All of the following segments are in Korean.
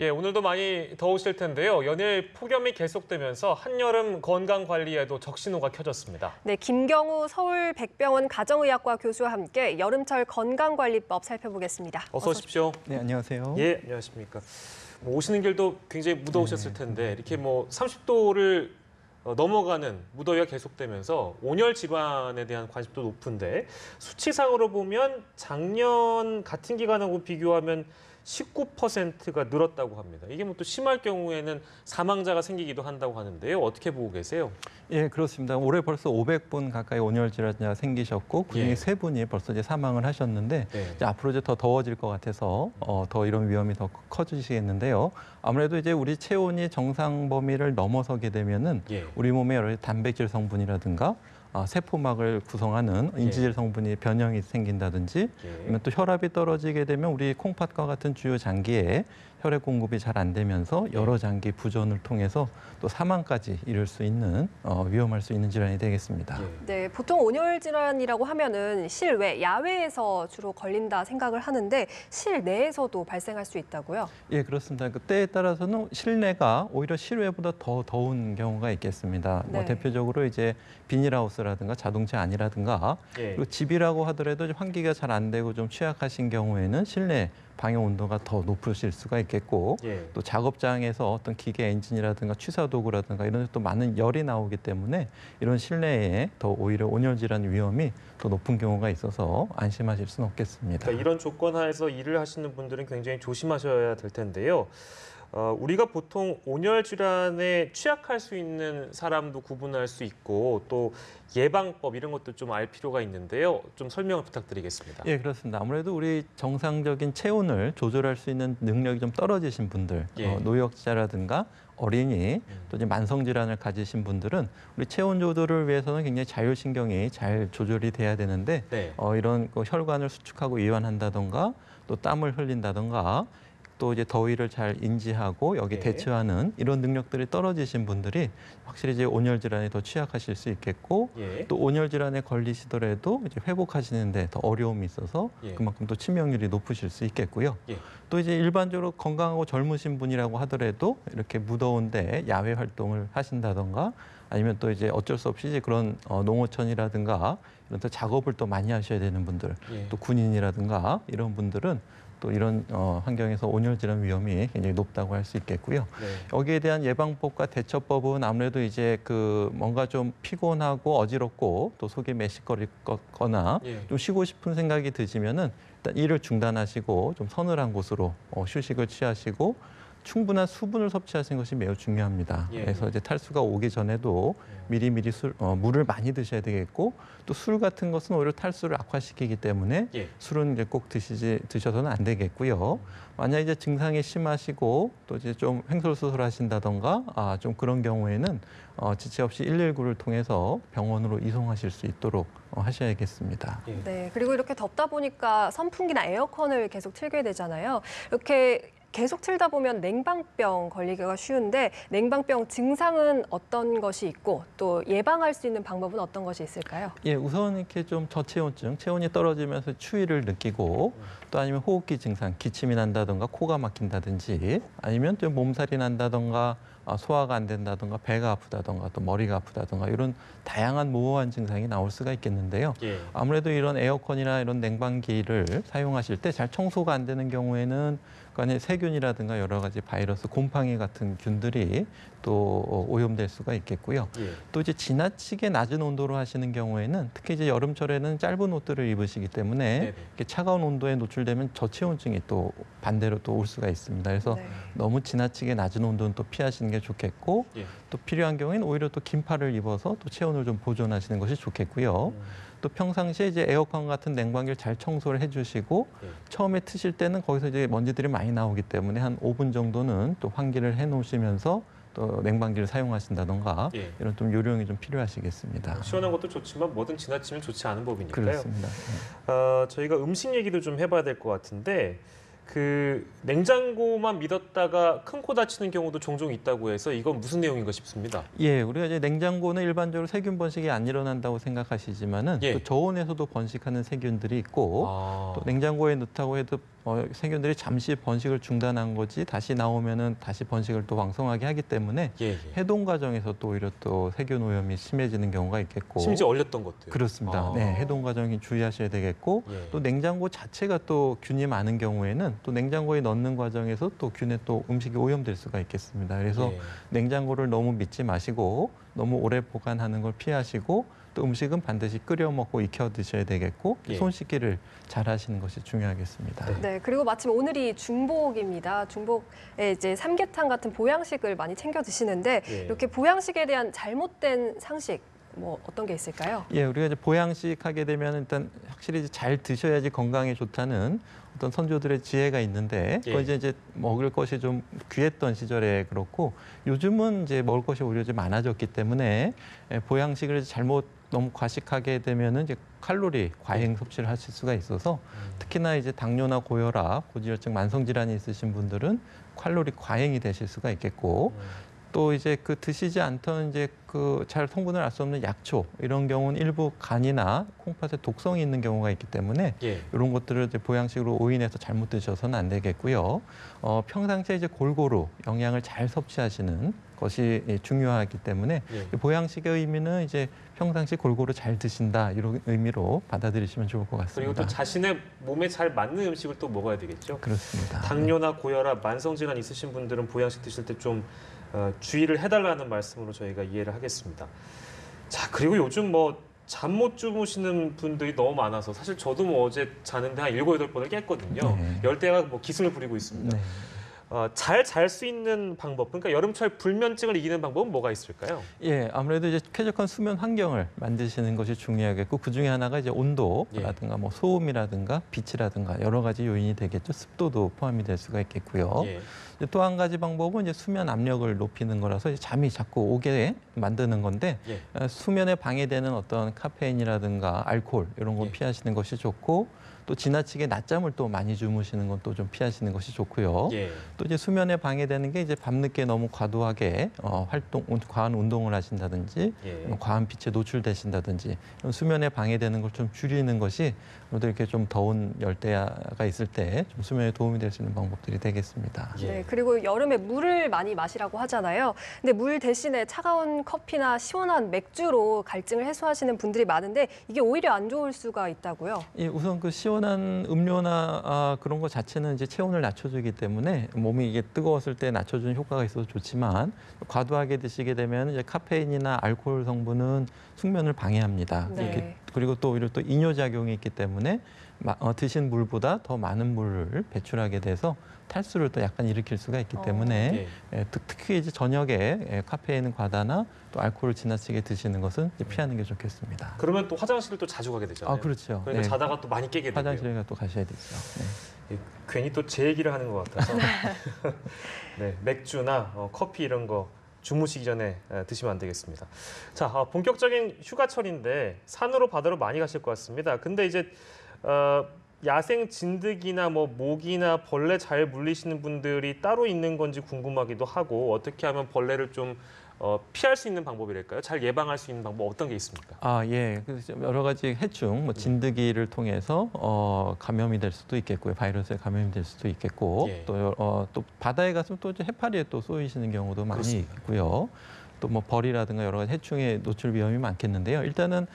예, 오늘도 많이 더우실 텐데요. 연일 폭염이 계속되면서 한여름 건강 관리에도 적신호가 켜졌습니다. 네, 김경우 서울백병원 가정의학과 교수와 함께 여름철 건강관리법 살펴보겠습니다. 어서 오십시오. 네, 안녕하세요. 예, 안녕하십니까. 오시는 길도 굉장히 무더우셨을 텐데 이렇게 30도를 넘어가는 무더위가 계속되면서 온열 질환에 대한 관심도 높은데 수치상으로 보면 작년 같은 기간하고 비교하면 19%가 늘었다고 합니다. 이게 또 심할 경우에는 사망자가 생기기도 한다고 하는데요. 어떻게 보고 계세요? 예, 그렇습니다. 올해 벌써 500분 가까이 온열 질환자가 생기셨고 그중에 3분이 벌써 이제 사망을 하셨는데 이제 앞으로 이제 더 더워질 것 같아서 더 이런 위험이 더 커지시겠는데요. 아무래도 이제 우리 체온이 정상 범위를 넘어서게 되면은 우리 몸에 여러 단백질 성분이라든가 세포막을 구성하는 인지질 성분이 변형이 생긴다든지 아니면 또 혈압이 떨어지게 되면 우리 콩팥과 같은 주요 장기에 혈액 공급이 잘 안 되면서 여러 장기 부전을 통해서 또 사망까지 이를 수 있는 위험할 수 있는 질환이 되겠습니다. 네, 보통 온열 질환이라고 하면은 실외, 야외에서 주로 걸린다 생각을 하는데 실내에서도 발생할 수 있다고요? 예, 그렇습니다. 그 때에 따라서는 실내가 오히려 실외보다 더 더운 경우가 있겠습니다. 뭐 대표적으로 이제 비닐하우스라든가 자동차 안이라든가 그리고 집이라고 하더라도 환기가 잘 안 되고 좀 취약하신 경우에는 실내 방역 온도가 더 높으실 수가 있겠고 또 작업장에서 어떤 기계 엔진이라든가 취사 도구라든가 이런 데 또 많은 열이 나오기 때문에 이런 실내에 더 오히려 온열 질환 위험이 더 높은 경우가 있어서 안심하실 수는 없겠습니다. 그러니까 이런 조건 하에서 일을 하시는 분들은 굉장히 조심하셔야 될 텐데요. 우리가 보통 온열 질환에 취약할 수 있는 사람도 구분할 수 있고 또 예방법 이런 것도 좀 알 필요가 있는데요. 좀 설명을 부탁드리겠습니다. 예, 그렇습니다. 아무래도 우리 정상적인 체온을 조절할 수 있는 능력이 좀 떨어지신 분들, 노약자라든가 어린이, 또 이제 만성 질환을 가지신 분들은 우리 체온 조절을 위해서는 굉장히 자율신경이 잘 조절이 돼야 되는데 이런 혈관을 수축하고 이완한다던가 또 땀을 흘린다던가 또 이제 더위를 잘 인지하고 여기 대처하는 이런 능력들이 떨어지신 분들이 확실히 이제 온열 질환에 더 취약하실 수 있겠고 또 온열 질환에 걸리시더라도 이제 회복하시는데 더 어려움이 있어서 그만큼 또 치명률이 높으실 수 있겠고요. 또 이제 일반적으로 건강하고 젊으신 분이라고 하더라도 이렇게 무더운데 야외 활동을 하신다던가 아니면 또 이제 어쩔 수 없이 이제 그런 농어촌이라든가 이런 또 작업을 또 많이 하셔야 되는 분들, 또 군인이라든가 이런 분들은 또 이런 환경에서 온열 질환 위험이 굉장히 높다고 할 수 있겠고요. 여기에 대한 예방법과 대처법은 아무래도 이제 뭔가 좀 피곤하고 어지럽고 또 속이 메식거리거나 좀 쉬고 싶은 생각이 드시면은 일단 일을 중단하시고 좀 서늘한 곳으로 휴식을 취하시고 충분한 수분을 섭취하시는 것이 매우 중요합니다. 그래서 이제 탈수가 오기 전에도 미리미리 물을 많이 드셔야 되겠고 또 술 같은 것은 오히려 탈수를 악화시키기 때문에 술은 이제 꼭 드셔서는 안 되겠고요. 만약 이제 증상이 심하시고 또 이제 좀 횡설수설하신다던가 좀 그런 경우에는 지체 없이 119를 통해서 병원으로 이송하실 수 있도록 하셔야겠습니다. 네, 그리고 이렇게 덥다 보니까 선풍기나 에어컨을 계속 틀게 되잖아요. 이렇게 계속 틀다 보면 냉방병 걸리기가 쉬운데 냉방병 증상은 어떤 것이 있고 또 예방할 수 있는 방법은 어떤 것이 있을까요? 예, 우선 이렇게 좀 저체온증, 체온이 떨어지면서 추위를 느끼고 또 아니면 호흡기 증상, 기침이 난다든가 코가 막힌다든지 아니면 또 몸살이 난다든가 소화가 안 된다든가 배가 아프다든가 또 머리가 아프다든가 이런 다양한 모호한 증상이 나올 수가 있겠는데요. 아무래도 이런 에어컨이나 이런 냉방기를 사용하실 때 잘 청소가 안 되는 경우에는 그 안에 세균이라든가 여러 가지 바이러스, 곰팡이 같은 균들이 또 오염될 수가 있겠고요. 또 이제 지나치게 낮은 온도로 하시는 경우에는 특히 이제 여름철에는 짧은 옷들을 입으시기 때문에 이렇게 차가운 온도에 노출되면 저체온증이 또 반대로 또 올 수가 있습니다. 그래서 너무 지나치게 낮은 온도는 또 피하시는 게 좋겠고 또 필요한 경우에는 오히려 또 긴팔을 입어서 또 체온을 좀 보존하시는 것이 좋겠고요. 또 평상시에 이제 에어컨 같은 냉방기를 잘 청소를 해주시고 처음에 트실 때는 거기서 이제 먼지들이 많이 나오기 때문에 한 5분 정도는 또 환기를 해놓으시면서 또 냉방기를 사용하신다던가 이런 좀 요령이 좀 필요하시겠습니다. 시원한 것도 좋지만 뭐든 지나치면 좋지 않은 법이니까요. 그렇습니다. 저희가 음식 얘기도 좀 해봐야 될 것 같은데 냉장고만 믿었다가 큰 코 다치는 경우도 종종 있다고 해서 이건 무슨 내용인가 싶습니다. 예, 우리가 이제 냉장고는 일반적으로 세균 번식이 안 일어난다고 생각하시지만은 또 저온에서도 번식하는 세균들이 있고 또 냉장고에 넣다고 해도 세균들이 잠시 번식을 중단한 거지 다시 나오면은 다시 번식을 또 왕성하게 하기 때문에 예, 예. 해동 과정에서 또 오히려 또 세균 오염이 심해지는 경우가 있겠고. 심지어 얼렸던 것도요. 그렇습니다. 아. 네, 해동 과정이 주의하셔야 되겠고 예. 또 냉장고 자체가 또 균이 많은 경우에는 또 냉장고에 넣는 과정에서 또 균에 또 음식이 오염될 수가 있겠습니다. 그래서 예. 냉장고를 너무 믿지 마시고 너무 오래 보관하는 걸 피하시고 또 음식은 반드시 끓여 먹고 익혀 드셔야 되겠고 예. 손 씻기를 잘 하시는 것이 중요하겠습니다. 네. 네, 그리고 마침 오늘이 중복입니다. 중복에 이제 삼계탕 같은 보양식을 많이 챙겨 드시는데 예. 이렇게 보양식에 대한 잘못된 상식 뭐 어떤 게 있을까요? 예, 우리가 이제 보양식 하게 되면 일단 확실히 이제 잘 드셔야지 건강에 좋다는 어떤 선조들의 지혜가 있는데 예. 그건 이제 먹을 것이 좀 귀했던 시절에 그렇고 요즘은 이제 먹을 것이 오히려 좀 많아졌기 때문에 보양식을 잘못 너무 과식하게 되면은 이제 칼로리 과잉 섭취를 하실 수가 있어서 특히나 이제 당뇨나 고혈압, 고지혈증, 만성 질환이 있으신 분들은 칼로리 과잉이 되실 수가 있겠고 또 이제 그 드시지 않던 이제 그 잘 성분을 알 수 없는 약초 이런 경우는 일부 간이나 콩팥에 독성이 있는 경우가 있기 때문에 예. 이런 것들을 이제 보양식으로 오인해서 잘못 드셔서는 안 되겠고요. 평상시에 이제 골고루 영양을 잘 섭취하시는 것이 중요하기 때문에 예. 보양식의 의미는 이제 평상시 골고루 잘 드신다 이런 의미로 받아들이시면 좋을 것 그리고 같습니다. 또 자신의 몸에 잘 맞는 음식을 또 먹어야 되겠죠. 그렇습니다. 당뇨나 고혈압, 만성질환 있으신 분들은 보양식 드실 때 좀 주의를 해달라는 말씀으로 저희가 이해를 하겠습니다. 자, 그리고 요즘 뭐 잠 못 주무시는 분들이 너무 많아서 사실 저도 뭐 어제 자는데 한 7, 8번을 깼거든요. 네. 열대가 뭐 기승을 부리고 있습니다. 네. 잘 잘 수 있는 방법, 그러니까 여름철 불면증을 이기는 방법은 뭐가 있을까요? 예, 아무래도 이제 쾌적한 수면 환경을 만드시는 것이 중요하겠고 그 중에 하나가 이제 온도라든가 뭐 소음이라든가 빛이라든가 여러 가지 요인이 되겠죠. 습도도 포함이 될 수가 있겠고요. 예. 또 한 가지 방법은 이제 수면 압력을 높이는 거라서 이제 잠이 자꾸 오게 만드는 건데 예. 수면에 방해되는 어떤 카페인이라든가 알코올 이런 건 예. 피하시는 것이 좋고 또 지나치게 낮잠을 또 많이 주무시는 건 또 좀 피하시는 것이 좋고요. 예. 또 이제 수면에 방해되는 게 이제 밤늦게 너무 과도하게 과한 운동을 하신다든지 예. 과한 빛에 노출되신다든지 이런 수면에 방해되는 걸 좀 줄이는 것이 아무래도 이렇게 좀 더운 열대야가 있을 때 좀 수면에 도움이 될 수 있는 방법들이 되겠습니다. 예. 네, 그리고 여름에 물을 많이 마시라고 하잖아요. 근데 물 대신에 차가운 커피나 시원한 맥주로 갈증을 해소하시는 분들이 많은데 이게 오히려 안 좋을 수가 있다고요. 예, 우선 그 시원한 음료나 그런 것 자체는 이제 체온을 낮춰주기 때문에 몸이 이게 뜨거웠을 때 낮춰주는 효과가 있어서 좋지만 과도하게 드시게 되면 이제 카페인이나 알코올 성분은 숙면을 방해합니다. 네. 그리고 또 오히려 또 이뇨작용이 있기 때문에 드신 물보다 더 많은 물을 배출하게 돼서 탈수를 또 약간 일으킬 수가 있기 때문에 예. 특히 이제 저녁에 카페인 과다나 또 알코올을 지나치게 드시는 것은 이제 피하는 게 좋겠습니다. 그러면 또 화장실을 또 자주 가게 되잖아요. 아, 그렇죠. 그러니까 네. 자다가 또 많이 깨게 되고요. 화장실에 또 가셔야 되죠. 네. 괜히 또 제 얘기를 하는 것 같아서 네, 맥주나 커피 이런 거 주무시기 전에 드시면 안 되겠습니다. 자, 본격적인 휴가철인데 산으로 바다로 많이 가실 것 같습니다. 근데 이제 야생 진드기나 뭐 모기나 벌레 잘 물리시는 분들이 따로 있는 건지 궁금하기도 하고 어떻게 하면 벌레를 좀 피할 수 있는 방법이랄까요? 잘 예방할 수 있는 방법 어떤 게 있습니까? 아, 예. 그래서 여러 가지 해충, 뭐 진드기를 통해서 감염이 될 수도 있겠고요. 바이러스에 감염이 될 수도 있겠고, 예. 또 바다에 가서 또 이제 해파리에 또 쏘이시는 경우도 많이 그렇습니다. 있고요. 또 뭐 벌이라든가 여러 가지 해충의 노출 위험이 많겠는데요. 일단은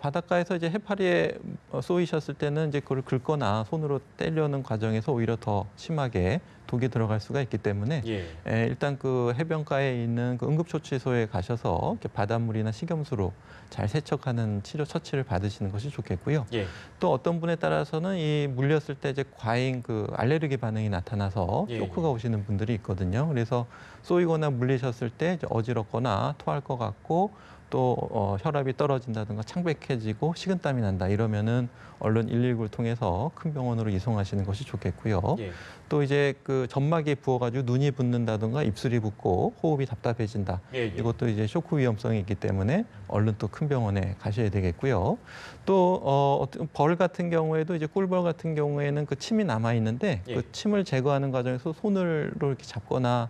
바닷가에서 이제 해파리에 쏘이셨을 때는 이제 그걸 긁거나 손으로 떼려는 과정에서 오히려 더 심하게 독이 들어갈 수가 있기 때문에 예. 일단 그 해변가에 있는 그 응급처치소에 가셔서 이렇게 바닷물이나 식염수로 잘 세척하는 치료 처치를 받으시는 것이 좋겠고요. 예. 또 어떤 분에 따라서는 이 물렸을 때 이제 과잉 그 알레르기 반응이 나타나서 예. 쇼크가 오시는 분들이 있거든요. 그래서 쏘이거나 물리셨을 때 이제 어지럽거나 토할 것 같고 또 혈압이 떨어진다든가 창백해지고 식은땀이 난다 이러면은 얼른 119를 통해서 큰 병원으로 이송하시는 것이 좋겠고요. 예. 또 이제 그 점막이 부어가지고 눈이 붓는다든가 입술이 붓고 호흡이 답답해진다. 예, 예. 이것도 이제 쇼크 위험성이 있기 때문에 얼른 또 큰 병원에 가셔야 되겠고요. 또 어떤 벌 같은 경우에도 이제 꿀벌 같은 경우에는 그 침이 남아 있는데 예. 그 침을 제거하는 과정에서 손으로 이렇게 잡거나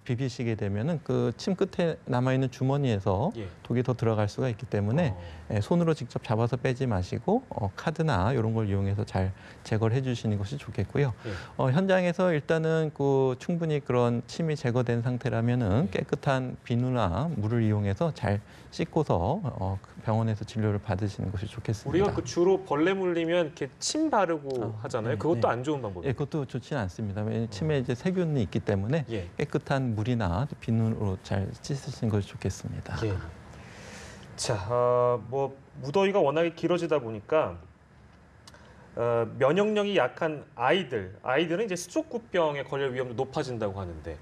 비비시게 되면은 그 침 끝에 남아 있는 주머니에서 예. 독이 더 들어갈 수가 있기 때문에 손으로 직접 잡아서 빼지 마시고 카드나 이런 걸 이용해서 잘 제거를 해주시는 것이 좋겠고요. 예. 현장에서 일단은 그 충분히 그런 침이 제거된 상태라면은 깨끗한 비누나 물을 이용해서 잘 씻고서 병원에서 진료를 받으시는 것이 좋겠습니다. 우리가 그 주로 벌레 물리면 이렇게 침 바르고 하잖아요. 네, 그것도 네. 안 좋은 방법이에요. 예, 그것도 좋지는 않습니다. 왜냐하면 침에 이제 세균이 있기 때문에 예. 깨끗한 물이나 비누로 잘 씻으시는 것이 좋겠습니다. 예. 자, 뭐 무더위가 워낙에 길어지다 보니까 면역력이 약한 아이들은 이제 수족구병에 걸릴 위험도 높아진다고 하는데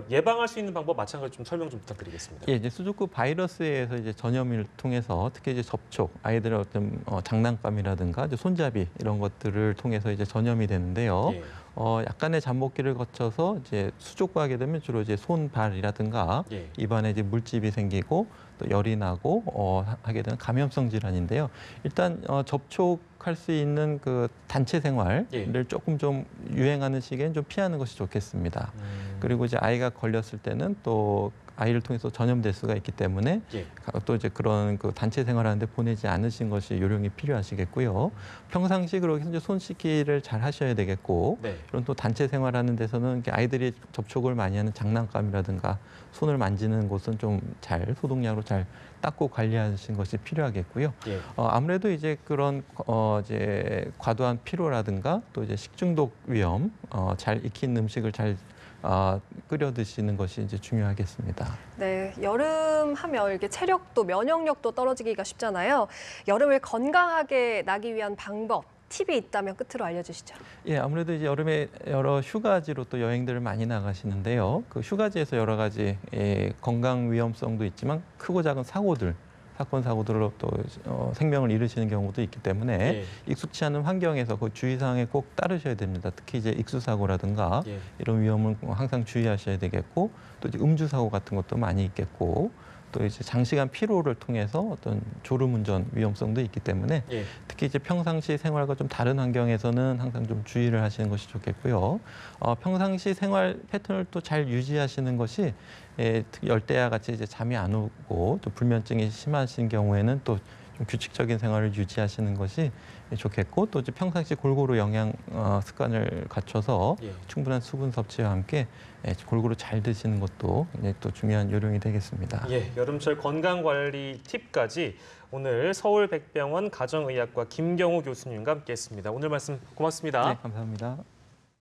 예방할 수 있는 방법 마찬가지로 좀 설명 좀 부탁드리겠습니다. 예, 이제 수족구 바이러스에 의해서 이제 전염을 통해서 특히 이제 접촉, 아이들의 어떤 장난감이라든가 이제 손잡이 이런 것들을 통해서 이제 전염이 되는데요. 예. 약간의 잠복기를 거쳐서 이제 수족구 하게 되면 주로 이제 손, 발이라든가 예. 입안에 이제 물집이 생기고 또 열이 나고 하게 되는 감염성 질환인데요. 일단 접촉할 수 있는 그 단체 생활을 예. 조금 좀 유행하는 시기엔 좀 피하는 것이 좋겠습니다. 그리고 이제 아이가 걸렸을 때는 또 아이를 통해서 전염될 수가 있기 때문에 예. 또 이제 그런 그 단체 생활하는데 보내지 않으신 것이 요령이 필요하시겠고요. 평상시 그렇게 이제 손 씻기를 잘 하셔야 되겠고, 네. 이런 또 단체 생활하는 데서는 이렇게 아이들이 접촉을 많이 하는 장난감이라든가 손을 만지는 곳은 좀 잘 소독약으로 잘 닦고 관리하시는 것이 필요하겠고요. 예. 아무래도 이제 그런 이제 과도한 피로라든가 또 이제 식중독 위험, 잘 익힌 음식을 잘 끓여 드시는 것이 이제 중요하겠습니다. 네, 여름 하면 이렇게 체력도 면역력도 떨어지기가 쉽잖아요. 여름을 건강하게 나기 위한 방법, 팁이 있다면 끝으로 알려주시죠. 예, 아무래도 이제 여름에 여러 휴가지로 또 여행들을 많이 나가시는데요. 그 휴가지에서 여러 가지 건강 위험성도 있지만 크고 작은 사건 사고들로 또 생명을 잃으시는 경우도 있기 때문에 예. 익숙치 않은 환경에서 그 주의사항에 꼭 따르셔야 됩니다. 특히 이제 익수사고라든가 예. 이런 위험을 항상 주의하셔야 되겠고, 또 이제 음주사고 같은 것도 많이 있겠고, 또 이제 장시간 피로를 통해서 어떤 졸음운전 위험성도 있기 때문에 예. 특히 이제 평상시 생활과 좀 다른 환경에서는 항상 좀 주의를 하시는 것이 좋겠고요. 평상시 생활 패턴을 또 잘 유지하시는 것이 특히 열대야 같이 이제 잠이 안 오고 또 불면증이 심하신 경우에는 또 좀 규칙적인 생활을 유지하시는 것이 좋겠고, 또 이제 평상시 골고루 영양 습관을 갖춰서 예. 충분한 수분 섭취와 함께 골고루 잘 드시는 것도 이제 또 중요한 요령이 되겠습니다. 예, 여름철 건강관리 팁까지 오늘 서울백병원 가정의학과 김경호 교수님과 함께했습니다. 오늘 말씀 고맙습니다. 네, 감사합니다.